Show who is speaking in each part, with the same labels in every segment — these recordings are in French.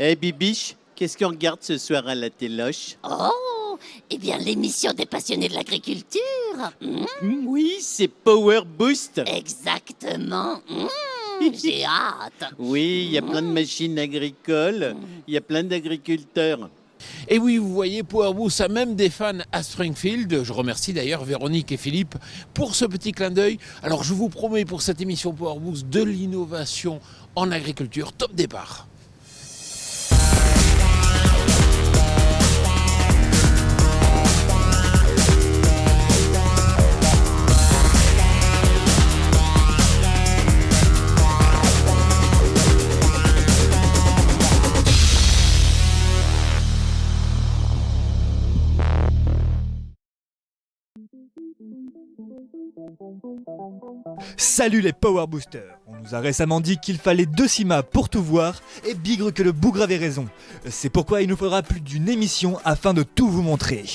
Speaker 1: Eh Bibiche, qu'est-ce qu'on regarde ce soir à la téloche?
Speaker 2: Oh, eh bien l'émission des passionnés de l'agriculture.
Speaker 1: Oui, c'est Power Boost.
Speaker 2: Exactement. J'ai hâte.
Speaker 1: Oui, il y a plein de machines agricoles, il y a plein d'agriculteurs.
Speaker 3: Et oui, vous voyez, Power Boost a même des fans à Springfield. Je remercie d'ailleurs Véronique et Philippe pour ce petit clin d'œil. Alors je vous promets pour cette émission Power Boost de l'innovation en agriculture. Top départ.
Speaker 4: Salut les Power Boosters. On nous a récemment dit qu'il fallait 2 cimas pour tout voir, et bigre que le bougre avait raison. C'est pourquoi il nous faudra plus d'une émission afin de tout vous montrer.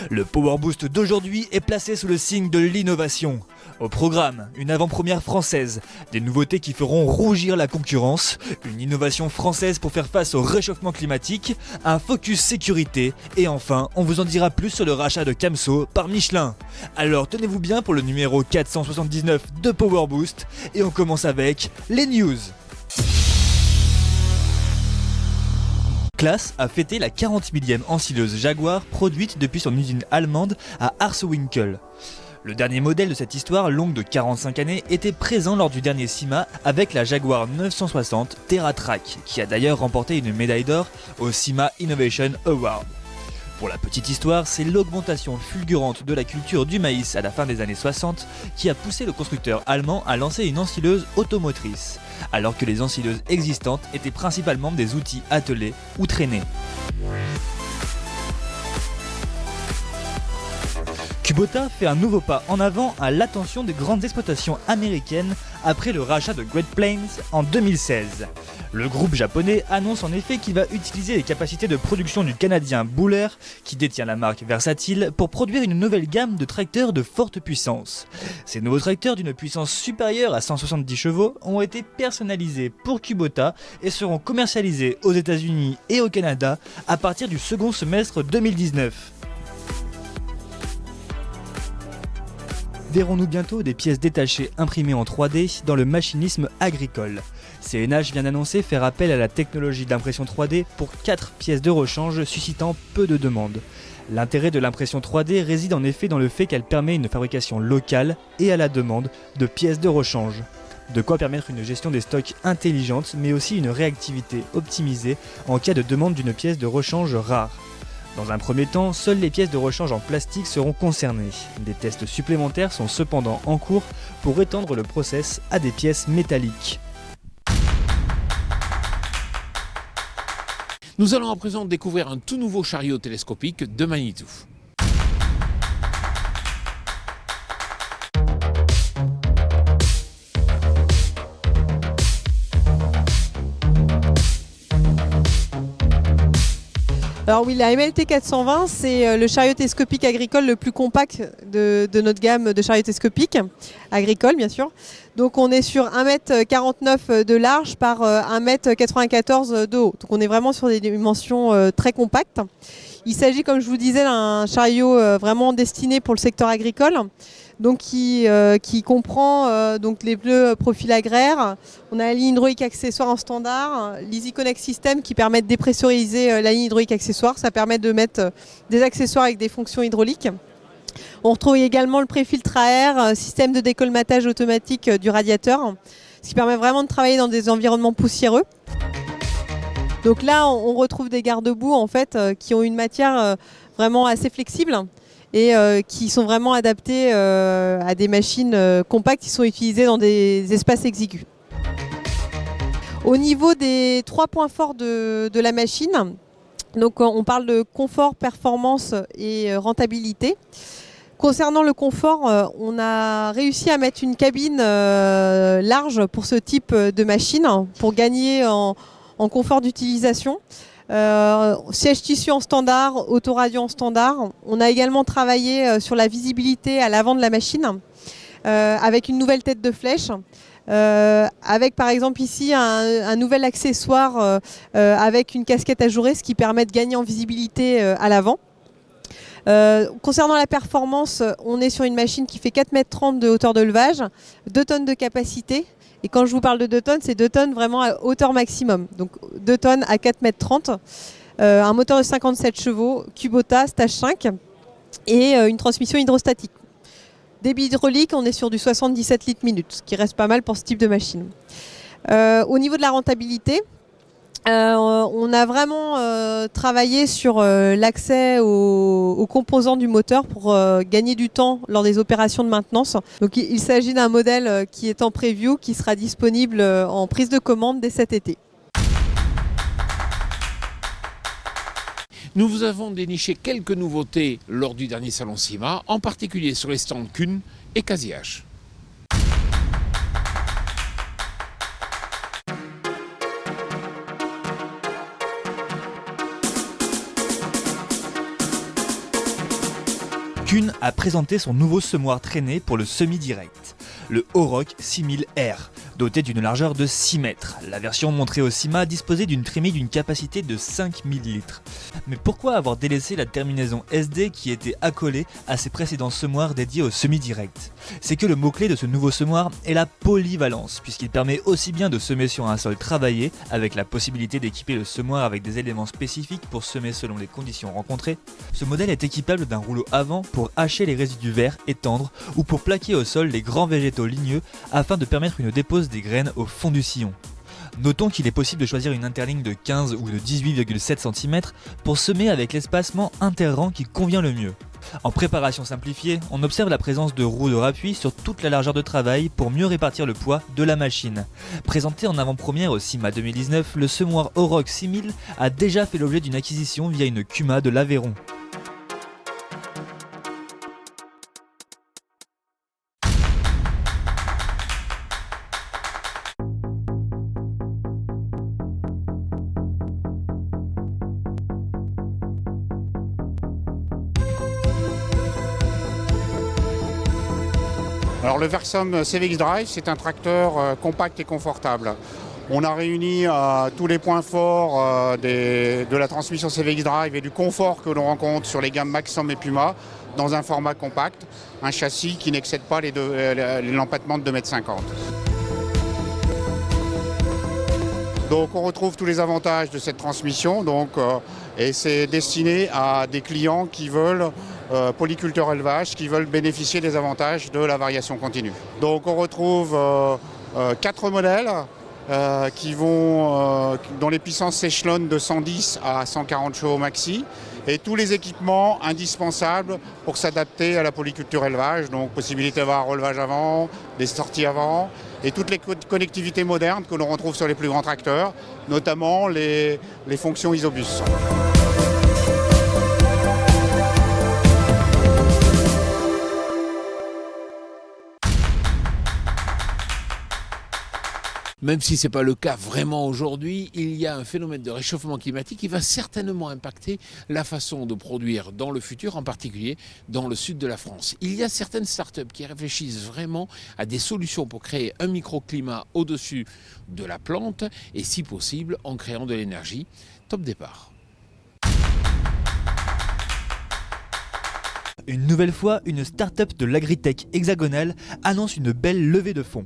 Speaker 4: Le Power Boost d'aujourd'hui est placé sous le signe de l'innovation. Au programme, une avant-première française, des nouveautés qui feront rougir la concurrence, une innovation française pour faire face au réchauffement climatique, un focus sécurité, et enfin, on vous en dira plus sur le rachat de Camso par Michelin. Alors tenez-vous bien pour le numéro 479 de Power Boost, et on commence avec les news. Claas a fêté la 40 millième ensileuse Jaguar produite depuis son usine allemande à Arswinkel. Le dernier modèle de cette histoire longue de 45 années était présent lors du dernier CIMA avec la Jaguar 960 TerraTrack, qui a d'ailleurs remporté une médaille d'or au CIMA Innovation Award. Pour la petite histoire, c'est l'augmentation fulgurante de la culture du maïs à la fin des années 60 qui a poussé le constructeur allemand à lancer une ensileuse automotrice, alors que les ensileuses existantes étaient principalement des outils attelés ou traînés. Kubota fait un nouveau pas en avant à l'attention des grandes exploitations américaines après le rachat de Great Plains en 2016. Le groupe japonais annonce en effet qu'il va utiliser les capacités de production du canadien Buller, qui détient la marque Versatile, pour produire une nouvelle gamme de tracteurs de forte puissance. Ces nouveaux tracteurs d'une puissance supérieure à 170 chevaux ont été personnalisés pour Kubota et seront commercialisés aux États-Unis et au Canada à partir du second semestre 2019. Verrons-nous bientôt des pièces détachées imprimées en 3D dans le machinisme agricole. CNH vient d'annoncer faire appel à la technologie d'impression 3D pour 4 pièces de rechange suscitant peu de demandes. L'intérêt de l'impression 3D réside en effet dans le fait qu'elle permet une fabrication locale et à la demande de pièces de rechange. De quoi permettre une gestion des stocks intelligente mais aussi une réactivité optimisée en cas de demande d'une pièce de rechange rare. Dans un premier temps, seules les pièces de rechange en plastique seront concernées. Des tests supplémentaires sont cependant en cours pour étendre le process à des pièces métalliques.
Speaker 3: Nous allons à présent découvrir un tout nouveau chariot télescopique de Manitou.
Speaker 5: Alors oui, la MLT 420, c'est le chariot télescopique agricole le plus compact de notre gamme de chariots télescopiques, agricoles bien sûr. Donc on est sur 1,49 m de large par 1,94 m de haut. Donc on est vraiment sur des dimensions très compactes. Il s'agit, comme je vous disais, d'un chariot vraiment destiné pour le secteur agricole. Donc qui comprend donc les pneus profil agraire. On a la ligne hydraulique accessoire en standard, l'Easy Connect System qui permet de dépressuriser la ligne hydraulique accessoire. Ça permet de mettre des accessoires avec des fonctions hydrauliques. On retrouve également le pré-filtre à air, système de décolmatage automatique du radiateur, ce qui permet vraiment de travailler dans des environnements poussiéreux. Donc là, on retrouve des garde-boue en fait, qui ont une matière vraiment assez flexible et qui sont vraiment adaptés à des machines compactes qui sont utilisées dans des espaces exigus. Au niveau des 3 points forts de la machine, donc on parle de confort, performance et rentabilité. Concernant le confort, on a réussi à mettre une cabine large pour ce type de machine, pour gagner en confort d'utilisation. Siège tissu en standard, autoradio en standard. On a également travaillé sur la visibilité à l'avant de la machine avec une nouvelle tête de flèche. avec par exemple ici un nouvel accessoire avec une casquette ajourée, ce qui permet de gagner en visibilité à l'avant. Concernant la performance, on est sur une machine qui fait 4,30 m de hauteur de levage, 2 tonnes de capacité. Et quand je vous parle de 2 tonnes, c'est 2 tonnes vraiment à hauteur maximum. Donc 2 tonnes à 4,30 m. Un moteur de 57 chevaux, Kubota stage 5 et une transmission hydrostatique. Débit hydraulique, on est sur du 77 litres minute, ce qui reste pas mal pour ce type de machine. Au niveau de la rentabilité, on a vraiment travaillé sur l'accès aux composants du moteur pour gagner du temps lors des opérations de maintenance. Donc il s'agit d'un modèle qui est en preview, qui sera disponible en prise de commande dès cet été.
Speaker 3: Nous vous avons déniché quelques nouveautés lors du dernier salon CIMA, en particulier sur les stands Kuhn et Casi-H.
Speaker 4: Kuhn a présenté son nouveau semoir traîné pour le semi-direct, le Oroch 6000R, doté d'une largeur de 6 mètres. La version montrée au CIMA disposait d'une trémie d'une capacité de 5000 litres. Mais pourquoi avoir délaissé la terminaison SD qui était accolée à ses précédents semoirs dédiés au semi-direct? C'est que le mot-clé de ce nouveau semoir est la polyvalence, puisqu'il permet aussi bien de semer sur un sol travaillé, avec la possibilité d'équiper le semoir avec des éléments spécifiques pour semer selon les conditions rencontrées. Ce modèle est équipable d'un rouleau avant pour hacher les résidus verts et tendres, ou pour plaquer au sol les grands végétaux ligneux afin de permettre une dépose des graines au fond du sillon. Notons qu'il est possible de choisir une interligne de 15 ou de 18,7 cm pour semer avec l'espacement interrang qui convient le mieux. En préparation simplifiée, on observe la présence de roues de rappui sur toute la largeur de travail pour mieux répartir le poids de la machine. Présenté en avant-première au CIMA 2019, le semoir Oroch 6000 a déjà fait l'objet d'une acquisition via une Kuma de l'Aveyron.
Speaker 6: Alors le Versum CVX Drive, c'est un tracteur compact et confortable. On a réuni tous les points forts de la transmission CVX Drive et du confort que l'on rencontre sur les gammes Maxxum et Puma dans un format compact, un châssis qui n'excède pas l'empattement de 2,50 m. Donc on retrouve tous les avantages de cette transmission et c'est destiné à des clients qui veulent polyculteurs élevage, qui veulent bénéficier des avantages de la variation continue. Donc on retrouve 4 modèles dont les puissances s'échelonnent de 110 à 140 chevaux maxi et tous les équipements indispensables pour s'adapter à la polyculture élevage, donc possibilité d'avoir un relevage avant, des sorties avant et toutes les connectivités modernes que l'on retrouve sur les plus grands tracteurs, notamment les fonctions isobus.
Speaker 3: Même si ce n'est pas le cas vraiment aujourd'hui, il y a un phénomène de réchauffement climatique qui va certainement impacter la façon de produire dans le futur, en particulier dans le sud de la France. Il y a certaines startups qui réfléchissent vraiment à des solutions pour créer un microclimat au-dessus de la plante et si possible en créant de l'énergie. Top départ.
Speaker 4: Une nouvelle fois, une start-up de l'agritech hexagonale annonce une belle levée de fonds.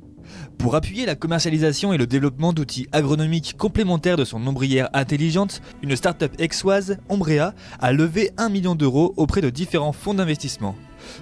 Speaker 4: Pour appuyer la commercialisation et le développement d'outils agronomiques complémentaires de son ombrière intelligente, une start-up aixoise, Ombrea, a levé 1 million d'euros auprès de différents fonds d'investissement.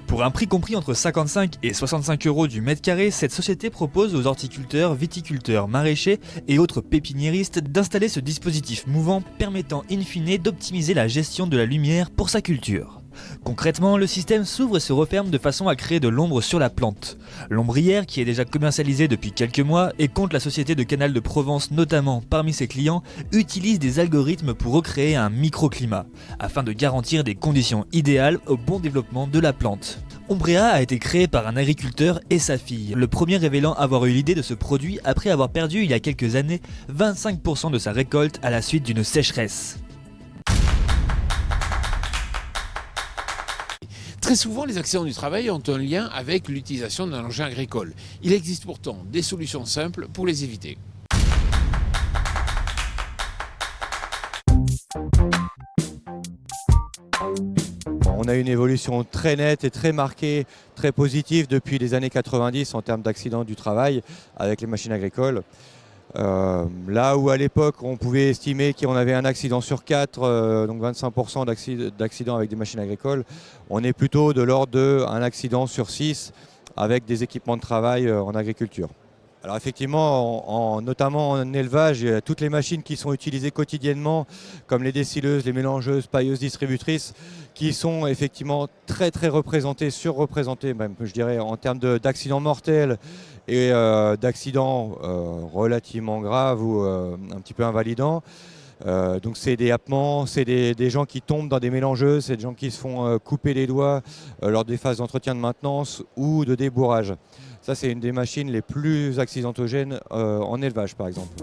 Speaker 4: Pour un prix compris entre 55 et 65 euros du mètre carré, cette société propose aux horticulteurs, viticulteurs, maraîchers et autres pépiniéristes d'installer ce dispositif mouvant permettant in fine d'optimiser la gestion de la lumière pour sa culture. Concrètement, le système s'ouvre et se referme de façon à créer de l'ombre sur la plante. L'ombrière, qui est déjà commercialisée depuis quelques mois et compte la société de Canal de Provence notamment parmi ses clients, utilise des algorithmes pour recréer un microclimat, afin de garantir des conditions idéales au bon développement de la plante. Ombrea a été créé par un agriculteur et sa fille, le premier révélant avoir eu l'idée de ce produit après avoir perdu il y a quelques années 25% de sa récolte à la suite d'une sécheresse.
Speaker 3: Très souvent, les accidents du travail ont un lien avec l'utilisation d'un engin agricole. Il existe pourtant des solutions simples pour les éviter.
Speaker 7: On a une évolution très nette et très marquée, très positive depuis les années 90 en termes d'accidents du travail avec les machines agricoles. Là où à l'époque on pouvait estimer qu'on avait un accident sur 4, donc 25% d'accidents avec des machines agricoles, on est plutôt de l'ordre d'un accident sur 6 avec des équipements de travail en agriculture. Alors effectivement, notamment en élevage, il y a toutes les machines qui sont utilisées quotidiennement, comme les décileuses, les mélangeuses, pailleuses, distributrices, qui sont effectivement très représentées, surreprésentées même, je dirais, en termes d'accidents mortels et d'accidents relativement graves ou un petit peu invalidants. Donc c'est des happements, c'est des gens qui tombent dans des mélangeuses, c'est des gens qui se font couper les doigts lors des phases d'entretien de maintenance ou de débourrage. Ça, c'est une des machines les plus accidentogènes en élevage, par exemple.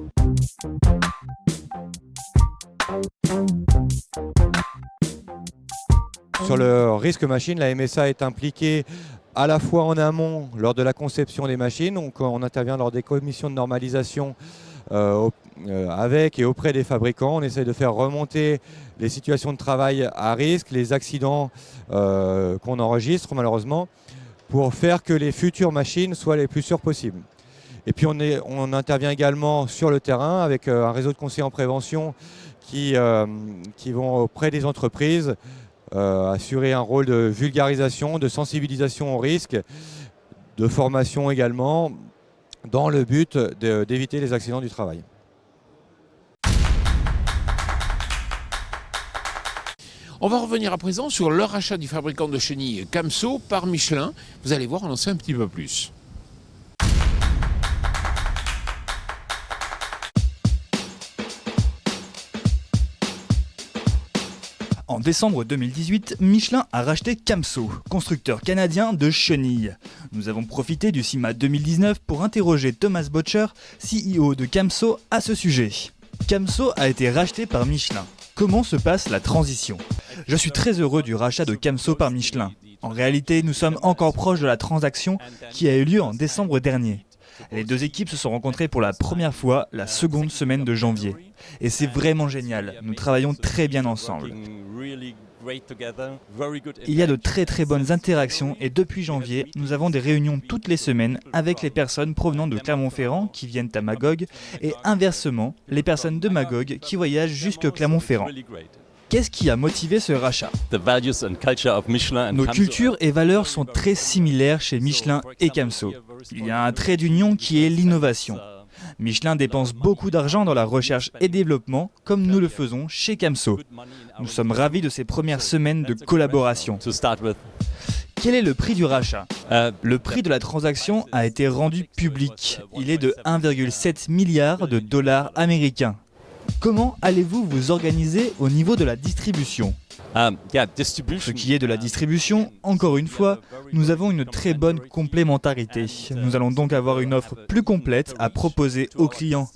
Speaker 7: Sur le risque machine, la MSA est impliquée à la fois en amont lors de la conception des machines, donc on intervient lors des commissions de normalisation avec et auprès des fabricants. On essaie de faire remonter les situations de travail à risque, les accidents qu'on enregistre malheureusement, pour faire que les futures machines soient les plus sûres possibles. Et puis on intervient également sur le terrain avec un réseau de conseillers en prévention qui vont auprès des entreprises assurer un rôle de vulgarisation, de sensibilisation au risque, de formation également, dans le but d'éviter les accidents du travail.
Speaker 3: On va revenir à présent sur le rachat du fabricant de chenilles Camso par Michelin. Vous allez voir, on en sait un petit peu plus.
Speaker 4: En décembre 2018, Michelin a racheté Camso, constructeur canadien de chenilles. Nous avons profité du CIMA 2019 pour interroger Thomas Botcher, CEO de Camso, à ce sujet. Camso a été racheté par Michelin. Comment se passe la transition ? Je suis très heureux du rachat de Camso par Michelin. En réalité, nous sommes encore proches de la transaction qui a eu lieu en décembre dernier. Les deux équipes se sont rencontrées pour la première fois la seconde semaine de janvier. Et c'est vraiment génial, nous travaillons très bien ensemble. Il y a de très bonnes interactions et depuis janvier, nous avons des réunions toutes les semaines avec les personnes provenant de Clermont-Ferrand qui viennent à Magog et inversement, les personnes de Magog qui voyagent jusque Clermont-Ferrand. Qu'est-ce qui a motivé ce rachat ? Nos cultures et valeurs sont très similaires chez Michelin et Camso. Il y a un trait d'union qui est l'innovation. Michelin dépense beaucoup d'argent dans la recherche et développement, comme nous le faisons chez Camso. Nous sommes ravis de ces premières semaines de collaboration. Quel est le prix du rachat ? Le prix de la transaction a été rendu public. Il est de 1,7 milliard de dollars américains. Comment allez-vous vous organiser au niveau de la distribution ? Ce qui est de la distribution, encore une fois, nous avons une très bonne complémentarité. Nous allons donc avoir une offre plus complète à proposer aux clients.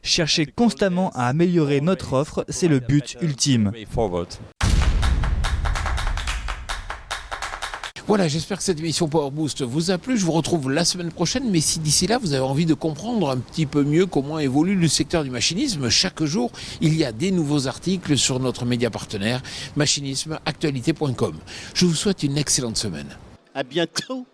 Speaker 4: Chercher constamment à améliorer notre offre, c'est le but ultime.
Speaker 3: Voilà, j'espère que cette émission Power Boost vous a plu. Je vous retrouve la semaine prochaine. Mais si d'ici là, vous avez envie de comprendre un petit peu mieux comment évolue le secteur du machinisme, chaque jour, il y a des nouveaux articles sur notre média partenaire, machinismeactualité.com. Je vous souhaite une excellente semaine.
Speaker 1: À bientôt.